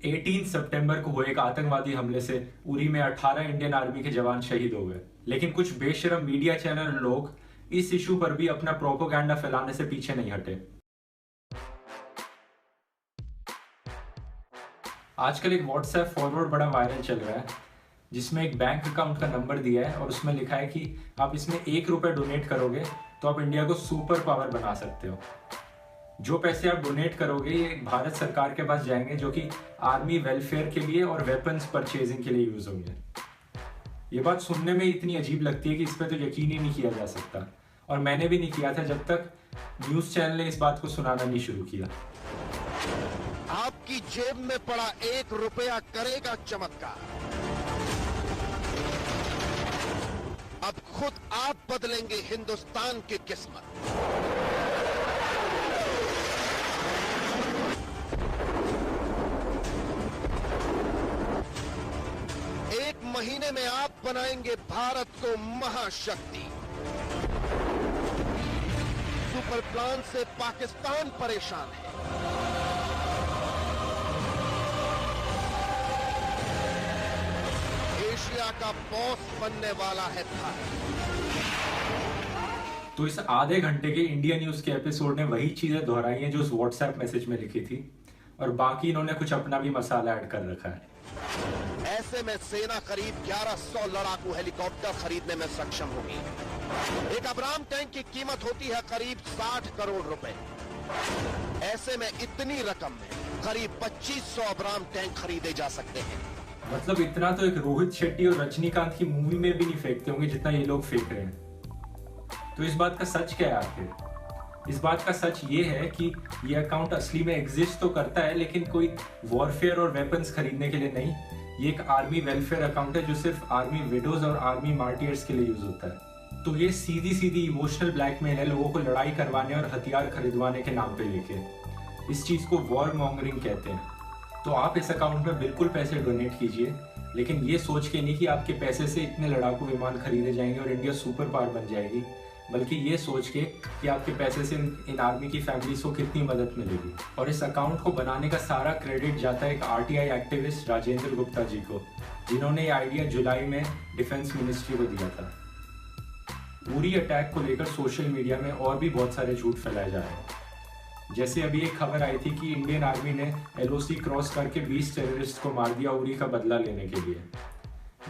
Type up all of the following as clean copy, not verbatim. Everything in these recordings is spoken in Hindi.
18 सितंबर को हुए एक आतंकवादी हमले से उरी में 18 इंडियन आर्मी के जवान शहीद हो गए, लेकिन कुछ बेशरम मीडिया चैनल लोग इस इशू पर भी अपना प्रोपेगेंडा फैलाने से पीछे नहीं हटे। आजकल एक व्हाट्सएप फॉरवर्ड बड़ा वायरल चल रहा है, जिसमें एक बैंक अकाउंट का नंबर दिया है और उसमें लिखा है कि आप इसमें ₹1 डोनेट करोगे तो आप इंडिया को सुपर पावर बना सकते हो। जो पैसे आप डोनेट करोगे ये भारत सरकार के पास जाएंगे, जो कि आर्मी वेलफेयर के लिए और वेपन्स परचेजिंग के लिए यूज होंगे। ये बात सुनने में इतनी अजीब लगती है कि इस पर तो यकीन ही नहीं किया जा सकता, और मैंने भी नहीं किया था जब तक न्यूज चैनल ने इस बात को सुनाना नहीं शुरू किया। आपकी जेब में पड़ा ₹1 करेगा चमत्कार। अब खुद आप बदलेंगे हिंदुस्तान की किस्मत। एक महीने में आप बनाएंगे भारत को महाशक्ति। सुपर प्लान से पाकिस्तान परेशान है। एशिया का बॉस बनने वाला है भारत। तो इस आधे घंटे के इंडिया न्यूज के एपिसोड ने वही चीजें दोहराई हैं जो उस व्हाट्सएप मैसेज में लिखी थी, और बाकी इन्होंने कुछ अपना भी मसाला ऐड कर रखा है। ऐसे में सेना करीब 1100 लड़ाकू हेलीकॉप्टर खरीदने में सक्षम होगी। एक अब्राम टैंक की कीमत होती है करीब 60 करोड़ रुपए। ऐसे में इतनी रकम में करीब 2500 अब्राम टैंक खरीदे जा सकते हैं। मतलब इतना तो एक रोहित शेट्टी और रजनीकांत की मूवी में भी नहीं फेंकते होंगे जितना ये लोग फेंक रहे हैं। तो इस बात का सच क्या है आखिर? इस बात का सच ये है कि ये अकाउंट असली में एग्जिस्ट तो करता है, लेकिन कोई वॉरफेयर और वेपन्स खरीदने के लिए नहीं। ये एक आर्मी वेलफेयर अकाउंट है जो सिर्फ आर्मी विडोज और आर्मी मार्टियर्स के लिए यूज होता है। तो ये सीधी सीधी इमोशनल ब्लैकमेल है लोगों को लड़ाई करवाने और हथियार खरीदवाने के नाम पे लेके। इस चीज को वॉर मॉन्गरिंग कहते हैं। तो आप इस अकाउंट में बिल्कुल पैसे डोनेट कीजिए, लेकिन ये सोच के नहीं कि आपके पैसे से इतने लड़ाकू विमान खरीदे जाएंगे और इंडिया सुपर पावर बन जाएगी, बल्कि ये सोच के कि आपके पैसे से इन आर्मी की फैमिलीज को कितनी मदद मिलेगी। और इस अकाउंट को बनाने का सारा क्रेडिट जाता है एक आरटीआई एक्टिविस्ट राजेंद्र गुप्ता जी को, जिन्होंने ये आइडिया जुलाई में डिफेंस मिनिस्ट्री को दिया था। उरी अटैक को लेकर सोशल मीडिया में और भी बहुत सारे झूठ फैलाए जा रहे हैं। जैसे अभी एक खबर आई थी कि इंडियन आर्मी ने एलओसी क्रॉस करके 20 टेररिस्ट को मार दिया उरी का बदला लेने के लिए।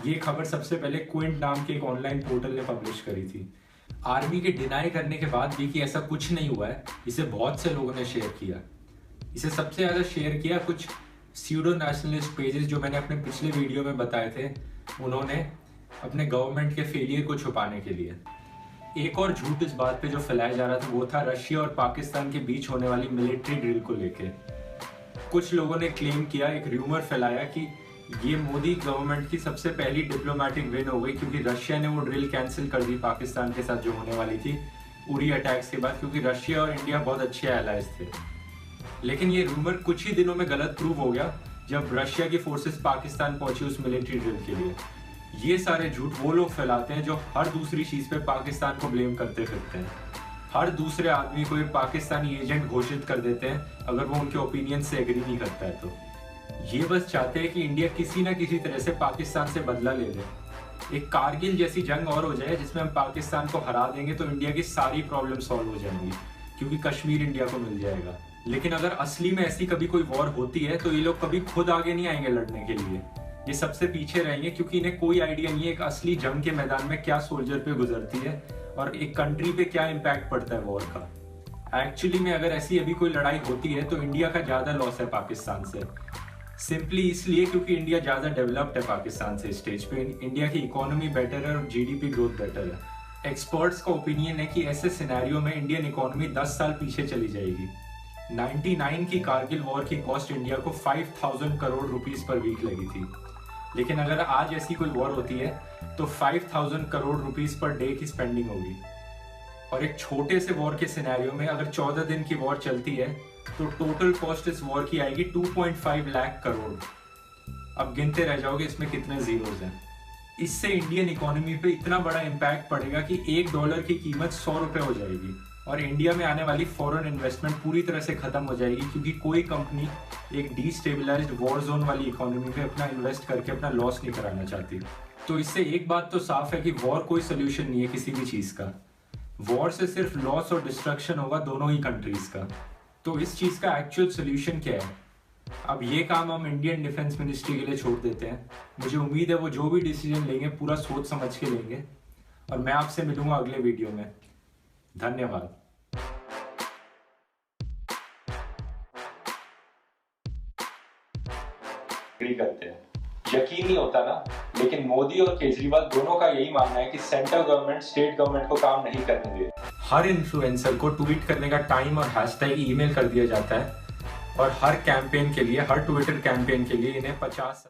ये खबर सबसे पहले क्विंट नाम के एक ऑनलाइन पोर्टल ने पब्लिश करी थी। आर्मी के डिनाई करने के बाद भी कि ऐसा कुछ नहीं हुआ है, इसे बहुत से लोगों ने शेयर किया। इसे सबसे ज्यादा शेयर किया कुछ स्यूडो नेशनलिस्ट पेजेस जो मैंने अपने पिछले वीडियो में बताए थे, उन्होंने अपने गवर्नमेंट के फेलियर को छुपाने के लिए। एक और झूठ इस बात पे जो फैलाया जा रहा था वो था रशिया और पाकिस्तान के बीच होने वाली मिलिट्री ड्रिल को लेके। कुछ लोगों ने क्लेम किया, एक र्यूमर फैलाया कि ये मोदी गवर्नमेंट की सबसे पहली डिप्लोमेटिक विन हो गई, क्योंकि रशिया ने वो ड्रिल कैंसिल कर दी पाकिस्तान के साथ जो होने वाली थी उरी अटैक्स के बाद, क्योंकि रशिया और इंडिया बहुत अच्छे एलाइज थे। लेकिन ये रूमर कुछ ही दिनों में गलत प्रूव हो गया जब रशिया की फोर्सेस पाकिस्तान पहुंची उस मिलिट्री ड्रिल के लिए। ये सारे झूठ वो लोग फैलाते हैं जो हर दूसरी चीज पे पाकिस्तान को ब्लेम करते फिरते हैं। हर दूसरे आदमी को एक पाकिस्तानी एजेंट घोषित कर देते हैं अगर वो उनके ओपिनियन से एग्री नहीं करता है। तो ये बस चाहते हैं कि इंडिया किसी ना किसी तरह से पाकिस्तान से बदला ले ले। एक कारगिल जैसी जंग और हो जाए जिसमें हम पाकिस्तान को हरा देंगे तो इंडिया की सारी प्रॉब्लम सॉल्व हो जाएंगी, क्योंकि कश्मीर इंडिया को मिल जाएगा। लेकिन अगर असली में ऐसी कभी कोई वॉर होती है तो ये लोग कभी खुद आगे नहीं आएंगे लड़ने के लिए, ये सबसे पीछे रहेंगे, क्योंकि इन्हें कोई आइडिया नहीं है एक असली जंग के मैदान में क्या सोल्जर पे गुजरती है और एक कंट्री पे क्या इम्पैक्ट पड़ता है वॉर का। एक्चुअली में अगर ऐसी अभी कोई लड़ाई होती है तो इंडिया का ज्यादा लॉस है पाकिस्तान से, सिंपली इसलिए क्योंकि इंडिया ज्यादा डेवलप्ड है पाकिस्तान से। स्टेज पे इंडिया की इकोनॉमी बेटर है और जीडीपी ग्रोथ बेटर है। एक्सपर्ट्स का ओपिनियन है कि ऐसे सिनेरियो में इंडियन इकोनॉमी 10 साल पीछे चली जाएगी। 99 की कारगिल वॉर की कॉस्ट इंडिया को 5000 करोड़ रुपीस पर वीक लगी थी, लेकिन अगर आज ऐसी कोई वॉर होती है तो 5000 करोड़ रुपीस पर डे की स्पेंडिंग होगी। और एक छोटे से वॉर के सिनेरियो में अगर 14 दिन की वॉर चलती है तो टोटल कॉस्ट इस वॉर की आएगी 2.5 लाख करोड़। अब गिनते रह जाओगे इसमें कितने जीरोस हैं। इससे इंडियन इकोनॉमी पे इतना बड़ा इम्पैक्ट पड़ेगा कि $1 की कीमत 100 रुपए हो जाएगी और इंडिया में आने वाली फॉरेन इन्वेस्टमेंट पूरी तरह से खत्म हो जाएगी, क्योंकि कोई कंपनी एक डिस्टेबलाइज्ड वॉर जोन वाली इकोनॉमी में अपना इन्वेस्ट करके अपना लॉस नहीं कराना चाहती। तो इससे एक बात तो साफ है कि वॉर कोई सोल्यूशन नहीं है किसी भी चीज़ का। वॉर से सिर्फ लॉस और डिस्ट्रक्शन होगा दोनों ही कंट्रीज का। तो इस चीज़ का एक्चुअल सोल्यूशन क्या है? अब ये काम हम इंडियन डिफेंस मिनिस्ट्री के लिए छोड़ देते हैं। मुझे उम्मीद है वो जो भी डिसीजन लेंगे पूरा सोच समझ के लेंगे। और मैं आपसे मिलूंगा अगले वीडियो में। धन्यवाद। करते हैं, यकीन नहीं होता ना, लेकिन मोदी और केजरीवाल दोनों का यही मानना है कि सेंट्रल गवर्नमेंट स्टेट गवर्नमेंट को काम नहीं करने दे। हर इन्फ्लुएंसर को ट्वीट करने का टाइम और हैशटैग ईमेल कर दिया जाता है, और हर कैंपेन के लिए, हर ट्विटर कैंपेन के लिए इन्हें 50